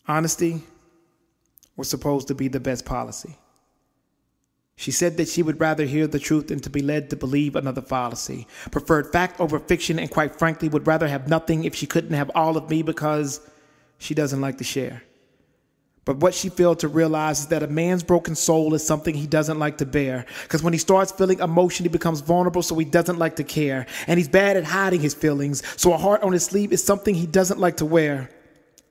Honesty was supposed to be the best policy. She said that she would rather hear the truth than to be led to believe another fallacy, preferred fact over fiction, and quite frankly would rather have nothing if she couldn't have all of me because she doesn't like to share. But what she failed to realize is that a man's broken soul is something he doesn't like to bear. Because when he starts feeling emotion, he becomes vulnerable, so he doesn't like to care. And he's bad at hiding his feelings, so a heart on his sleeve is something he doesn't like to wear.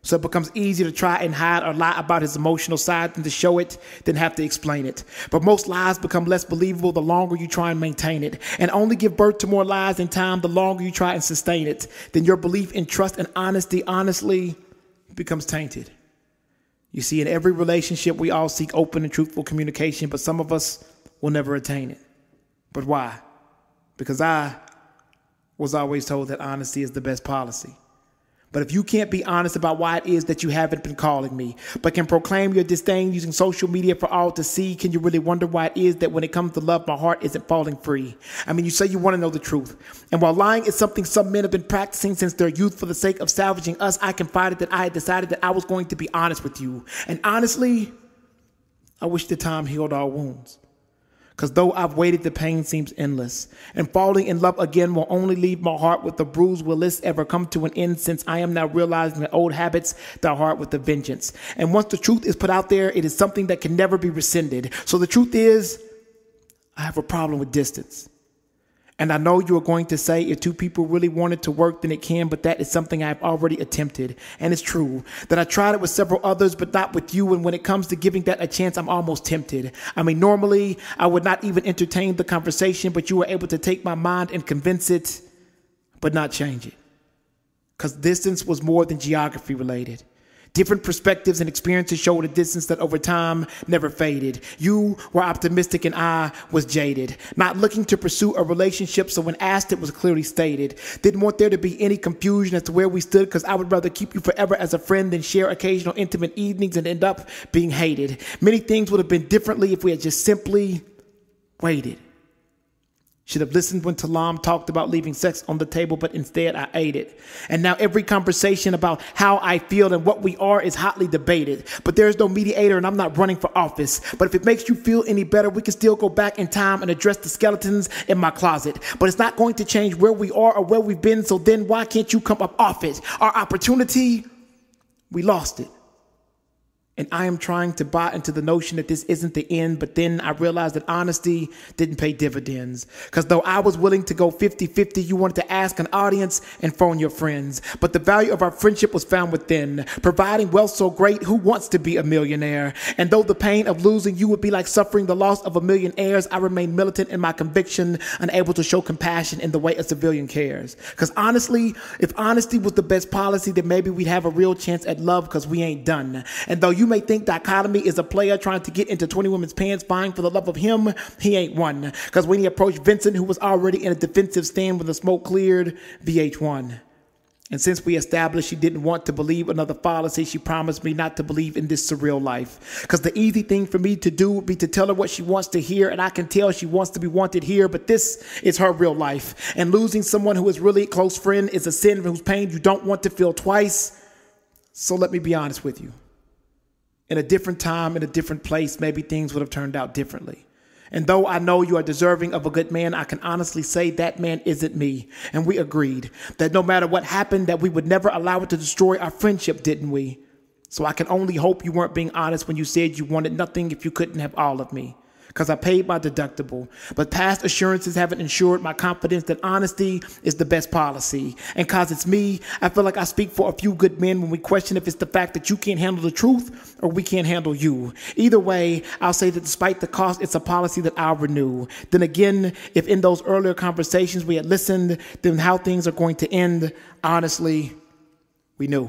So it becomes easier to try and hide or lie about his emotional side than to show it, than have to explain it. But most lies become less believable the longer you try and maintain it, and only give birth to more lies in time the longer you try and sustain it. Then your belief in trust and honesty honestly becomes tainted. You see, in every relationship, we all seek open and truthful communication, but some of us will never attain it. But why? Because I was always told that honesty is the best policy. But if you can't be honest about why it is that you haven't been calling me, but can proclaim your disdain using social media for all to see, can you really wonder why it is that when it comes to love, my heart isn't falling free? I mean, you say you want to know the truth. And while lying is something some men have been practicing since their youth for the sake of salvaging us, I confided that I had decided that I was going to be honest with you. And honestly, I wish the time healed all wounds. Because though I've waited, the pain seems endless. And falling in love again will only leave my heart with a bruise. Will this ever come to an end, since I am now realizing that old habits die hard with a vengeance? And once the truth is put out there, it is something that can never be rescinded. So the truth is, I have a problem with distance. And I know you are going to say if two people really want it to work, then it can, but that is something I've already attempted. And it's true that I tried it with several others, but not with you. And when it comes to giving that a chance, I'm almost tempted. I mean, normally I would not even entertain the conversation, but you were able to take my mind and convince it, but not change it. Because distance was more than geography related. Different perspectives and experiences showed a distance that over time never faded. You were optimistic and I was jaded. Not looking to pursue a relationship, so when asked, it was clearly stated. Didn't want there to be any confusion as to where we stood, because I would rather keep you forever as a friend than share occasional intimate evenings and end up being hated. Many things would have been differently if we had just simply waited. Should have listened when Talam talked about leaving sex on the table, but instead I ate it. And now every conversation about how I feel and what we are is hotly debated. But there's no mediator and I'm not running for office. But if it makes you feel any better, we can still go back in time and address the skeletons in my closet. But it's not going to change where we are or where we've been, so then why can't you come up off it? Our opportunity, we lost it. And I am trying to buy into the notion that this isn't the end, but then I realized that honesty didn't pay dividends. Because though I was willing to go 50-50, you wanted to ask an audience and phone your friends. But the value of our friendship was found within. Providing wealth so great, who wants to be a millionaire? And though the pain of losing you would be like suffering the loss of a million heirs, I remain militant in my conviction, unable to show compassion in the way a civilian cares. Because honestly, if honesty was the best policy, then maybe we'd have a real chance at love, because we ain't done. And though you may think dichotomy is a player trying to get into 20 women's pants vying for the love of him, he ain't one. Because when he approached Vincent, who was already in a defensive stand when the smoke cleared, VH1. And since we established she didn't want to believe another fallacy, she promised me not to believe in this surreal life. Because the easy thing for me to do would be to tell her what she wants to hear, and I can tell she wants to be wanted here, but this is her real life. And losing someone who is really a close friend is a sin whose pain you don't want to feel twice. So let me be honest with you. In a different time, in a different place, maybe things would have turned out differently. And though I know you are deserving of a good man, I can honestly say that man isn't me. And we agreed that no matter what happened, that we would never allow it to destroy our friendship, didn't we? So I can only hope you weren't being honest when you said you wanted nothing if you couldn't have all of me. Because I paid my deductible. But past assurances haven't ensured my confidence that honesty is the best policy. And because it's me, I feel like I speak for a few good men when we question if it's the fact that you can't handle the truth or we can't handle you. Either way, I'll say that despite the cost, it's a policy that I'll renew. Then again, if in those earlier conversations we had listened, then how things are going to end, honestly, we knew.